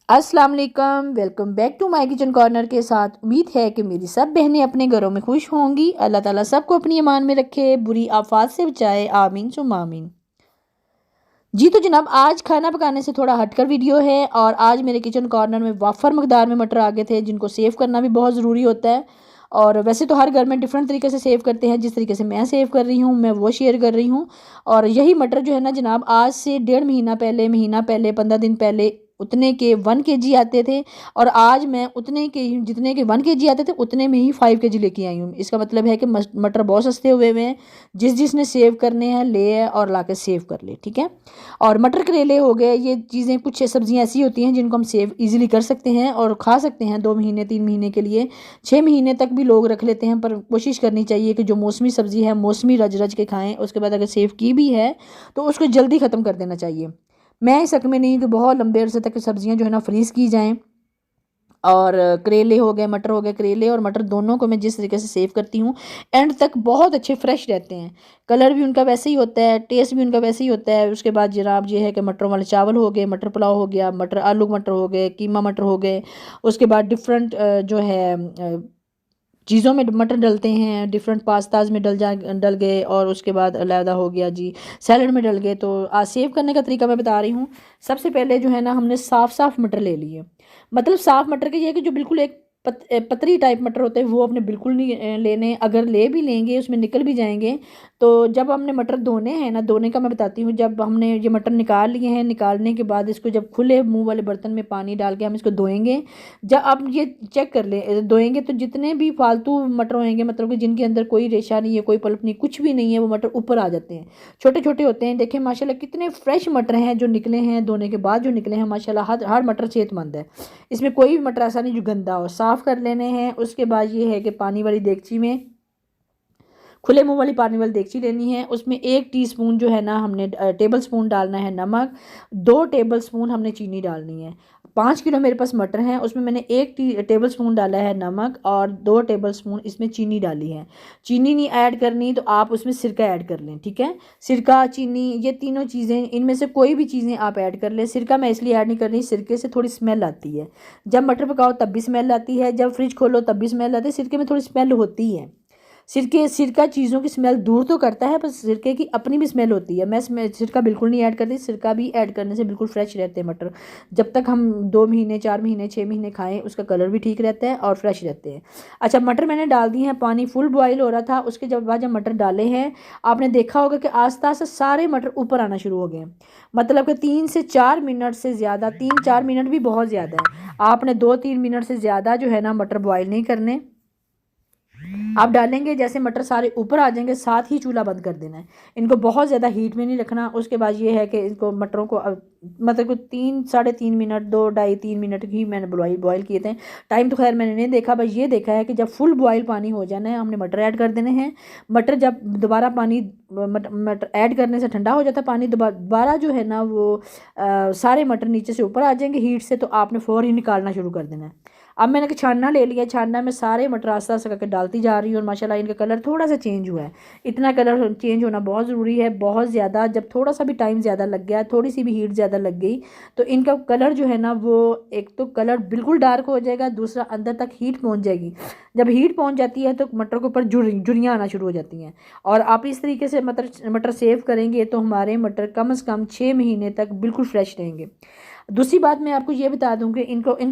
अस्सलाम वालेकुम, welcome back to my kitchen corner के साथ। उम्मीद है कि मेरी सब बहनें अपने घरों में खुश होंगी। अल्लाह ताला सबको अपनी ईमान में रखे, बुरी आफात से बचाए, आमीन सुम्मा आमीन। जी तो जनाब, आज खाना पकाने से थोड़ा हटकर वीडियो है और आज मेरे किचन कॉर्नर में वाफर मकदार में मटर आ गए थे, जिनको सेव करना भी बहुत ज़रूरी होता है। और वैसे तो हर घर में डिफरेंट तरीके से सेव करते हैं, जिस तरीके से मैं सेव कर रही हूँ मैं वो शेयर कर रही हूँ। और यही मटर जो है ना जनाब, आज से 1.5 महीना पहले 15 दिन पहले उतने के 1 kg आते थे। और आज मैं उतने के जितने के 1 kg आते थे उतने में ही 5 kg लेके आई हूँ। इसका मतलब है कि मटर बहुत सस्ते हुए हुए हैं। जिसने सेव करने हैं ले है और ला के सेव कर ले, ठीक है। और मटर करेले हो गए, ये चीज़ें कुछ सब्जियां ऐसी होती हैं जिनको हम सेव इजीली कर सकते हैं और खा सकते हैं 2 महीने 3 महीने के लिए। 6 महीने तक भी लोग रख लेते हैं, पर कोशिश करनी चाहिए कि जो मौसमी सब्जी है मौसमी रज रज के खाएं। उसके बाद अगर सेव की भी है तो उसको जल्दी ख़त्म कर देना चाहिए। मैं इस हक में नहीं कि बहुत लंबे अरसे तक सब्जियां जो है ना फ्रीज़ की जाएँ। और करेले हो गए, मटर हो गए, करेले और मटर दोनों को मैं जिस तरीके से सेव करती हूँ एंड तक बहुत अच्छे फ्रेश रहते हैं। कलर भी उनका वैसे ही होता है, टेस्ट भी उनका वैसे ही होता है। उसके बाद जनाब ये है कि मटरों वाले चावल हो गए, मटर पुलाव हो गया, मटर आलू मटर हो गए, कीमा मटर हो गए। उसके बाद डिफरेंट जो है चीज़ों में मटर डलते हैं, डिफरेंट पास्ताज में डल गए। और उसके बाद अलहदा हो गया जी, सैलड में डल गए। तो आज सेव करने का तरीका मैं बता रही हूँ। सबसे पहले जो है ना हमने साफ़ साफ़ मटर ले लिए। मतलब साफ़ मटर के ये है कि जो बिल्कुल एक पतरी टाइप मटर होते हैं वो अपने बिल्कुल नहीं लेने। अगर ले भी लेंगे उसमें निकल भी जाएंगे। तो जब हमने मटर धोने हैं ना, धोने का मैं बताती हूँ। जब हमने ये मटर निकाल लिए हैं, निकालने के बाद इसको जब खुले मुंह वाले बर्तन में पानी डाल के हम इसको धोएंगे। जब आप ये चेक कर लें धोएंगे तो जितने भी फालतू मटर होंगे, मतलब कि जिनके अंदर कोई रेशा नहीं है, कोई पल्प नहीं, कुछ भी नहीं है, वो मटर ऊपर आ जाते हैं। छोटे छोटे होते हैं। देखें माशाल्लाह कितने फ्रेश मटर हैं जो निकले हैं, धोने के बाद जो निकले हैं माशाल्लाह। हर मटर सेहतमंद है। इसमें कोई भी मटर ऐसा नहीं जो गंदा हो। साफ़ कर लेने हैं। उसके बाद ये है कि पानी वाली देगची में, खुले मुंह वाली पानी वाली देगची लेनी है। उसमें 1 टीस्पून जो है ना हमने टेबल स्पून डालना है नमक। 2 टेबल स्पून हमने चीनी डालनी है। 5 किलो मेरे पास मटर हैं, उसमें मैंने 1 टेबल स्पून डाला है नमक और 2 टेबल स्पून इसमें चीनी डाली है। चीनी नहीं ऐड करनी तो आप उसमें सिरका ऐड कर लें, ठीक है। सिरका, चीनी, ये तीनों चीज़ें, इनमें से कोई भी चीज़ें आप ऐड कर लें। सिरका मैं इसलिए ऐड नहीं कर रही, सिरके से थोड़ी स्मेल आती है। जब मटर पकाओ तब भी स्मेल आती है, जब फ्रिज खोलो तब भी स्मेल आती है। सिरके में थोड़ी स्मेल होती है। सिरका चीज़ों की स्मेल दूर तो करता है, पर सिरके की अपनी भी स्मेल होती है। मैं सिरका बिल्कुल नहीं ऐड करती। सिरका भी ऐड करने से बिल्कुल फ्रेश रहते हैं मटर। जब तक हम 2 महीने 4 महीने 6 महीने खाएं उसका कलर भी ठीक रहता है और फ्रेश रहते हैं। अच्छा, मटर मैंने डाल दिए हैं, पानी फुल बॉयल हो रहा था। उसके जब मटर डाले हैं, आपने देखा होगा कि आस्ता आस्ता सारे मटर ऊपर आना शुरू हो गए हैं। मतलब कि 3 से 4 मिनट से ज़्यादा, 3-4 मिनट भी बहुत ज़्यादा है। आपने 2-3 मिनट से ज़्यादा जो है ना मटर बॉयल नहीं करने। आप डालेंगे जैसे मटर सारे ऊपर आ जाएंगे, साथ ही चूल्हा बंद कर देना है। इनको बहुत ज़्यादा हीट में नहीं रखना। उसके बाद ये है कि इनको मटरों को मतलब कि 3-3.5 मिनट, 2-2.5-3 मिनट ही मैंने बॉयल किए थे। टाइम तो खैर मैंने नहीं देखा, बस ये देखा है कि जब फुल बॉयल पानी हो जाना है हमने मटर ऐड कर देने हैं। मटर जब दोबारा पानी मटर ऐड करने से ठंडा हो जाता है पानी, दोबारा जो है ना वो सारे मटर नीचे से ऊपर आ जाएंगे हीट से। तो आपने फ़ौरन ही निकालना शुरू कर देना है। अब मैंने छानना ले लिया। छानना में सारे मटर आस्ता आस्ता करके डालती जा रही हूँ और माशाल्लाह इनका कलर थोड़ा सा चेंज हुआ है। इतना कलर चेंज होना बहुत ज़रूरी है, बहुत ज़्यादा। जब थोड़ा सा भी टाइम ज़्यादा लग गया, थोड़ी सी भी हीट ज़्यादा लग गई तो इनका कलर जो है ना वो, एक तो कलर बिल्कुल डार्क हो जाएगा, दूसरा अंदर तक हीट पहुँच जाएगी। जब हीट पहुँच जाती है तो मटर के ऊपर जुड़ियाँ आना शुरू हो जाती हैं। और आप इस तरीके से मटर सेव करेंगे तो हमारे मटर कम से कम 6 महीने तक बिल्कुल फ्रेश रहेंगे। दूसरी बात मैं आपको ये बता दूं कि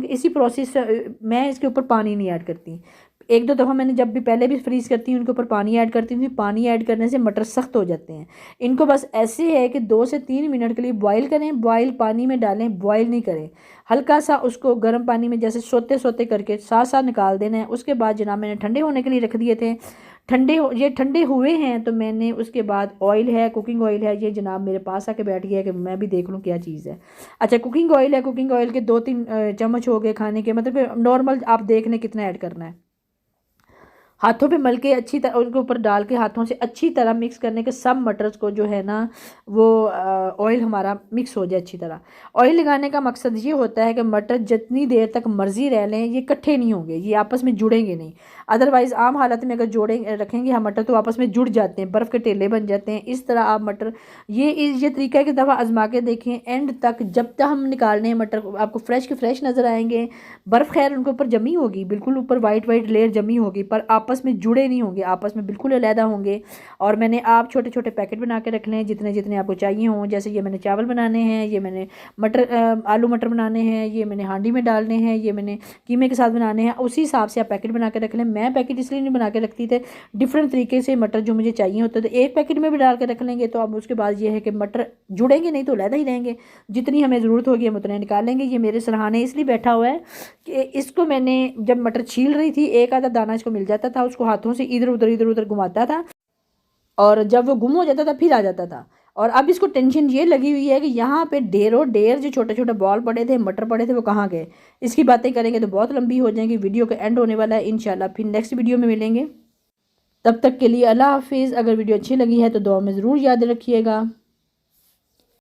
इसी प्रोसेस से मैं इसके ऊपर पानी नहीं ऐड करती। एक दो दफ़ा मैंने जब भी पहले भी फ्रीज़ करती हूँ इनके ऊपर पानी ऐड करती हूँ। पानी ऐड करने से मटर सख्त हो जाते हैं। इनको बस ऐसे है कि 2 से 3 मिनट के लिए बॉईल करें, बॉईल पानी में डालें, बॉईल नहीं करें। हल्का सा उसको गर्म पानी में जैसे सोते सोते करके साथ साथ निकाल देना है। उसके बाद जनाब मैंने ठंडे होने के लिए रख दिए थे। ये ठंडे हुए हैं तो मैंने उसके बाद ऑयल है, कुकिंग ऑयल है, ये जनाब मेरे पास आके बैठ गया कि मैं भी देख लूँ क्या चीज़ है। अच्छा, कुकिंग ऑयल है, कुकिंग ऑयल के 2-3 चम्मच हो गए खाने के, मतलब नॉर्मल आप देख लें कितना ऐड करना है। हाथों पे मल के अच्छी तरह उनके ऊपर डाल के हाथों से अच्छी तरह मिक्स करने के सब मटर्स को जो है ना वो ऑयल हमारा मिक्स हो जाए अच्छी तरह। ऑयल लगाने का मकसद ये होता है कि मटर जितनी देर तक मर्जी रह लें ये इकट्ठे नहीं होंगे, ये आपस में जुड़ेंगे नहीं। अदरवाइज़ आम हालत में अगर जोड़े रखेंगे हम मटर तो आपस में जुड़ जाते हैं, बर्फ़ के टेले बन जाते हैं। इस तरह आप मटर ये तरीका है कि दफ़ा आजमा के देखें एंड तक, जब तक हम निकालने हैं मटर आपको फ्रेश के फ्रेश नज़र आएंगे। बर्फ़ खैर उनके ऊपर जमी होगी, बिल्कुल ऊपर वाइट वाइट लेयर जमी होगी, पर आपस में जुड़े नहीं होंगे, आपस में बिल्कुल अलहदा होंगे। और मैंने आप छोटे छोटे पैकेट बना के रख लें जितने जितने आपको चाहिए हों। जैसे ये मैंने चावल बनाने हैं, ये मैंने आलू मटर बनाने हैं, ये मैंने हांडी में डालने हैं, ये मैंने कीमे के साथ बनाने हैं, उसी हिसाब से आप पैकेट बना के रख लें। मैं पैकेट इसलिए नहीं बना के रखती थे, डिफरेंट तरीके से मटर जो मुझे चाहिए होते थे एक पैकेट में भी डाल के रख लेंगे तो अब उसके बाद ये है कि मटर जुड़ेंगे नहीं तो अलहदा ही रहेंगे। जितनी हमें ज़रूरत होगी हम उतने निकाल लेंगे। ये मेरे सरहाने इसलिए बैठा हुआ है कि इसको मैंने जब मटर छील रही थी एक आधा दाना इसको मिल जाता था, उसको हाथों से इधर उधर घुमाता था और जब वो गुम हो जाता था फिर आ जाता था। और अब इसको टेंशन ये लगी हुई है कि यहाँ पे ढेरों ढेर जो छोटे छोटे बॉल पड़े थे मटर पड़े थे वो कहाँ गए। इसकी बातें करेंगे तो बहुत लंबी हो जाएंगी, वीडियो का एंड होने वाला है इंशाल्लाह। फिर नेक्स्ट वीडियो में मिलेंगे, तब तक के लिए अल्लाह हाफिज़। अगर वीडियो अच्छी लगी है तो दुआ में ज़रूर याद रखिएगा।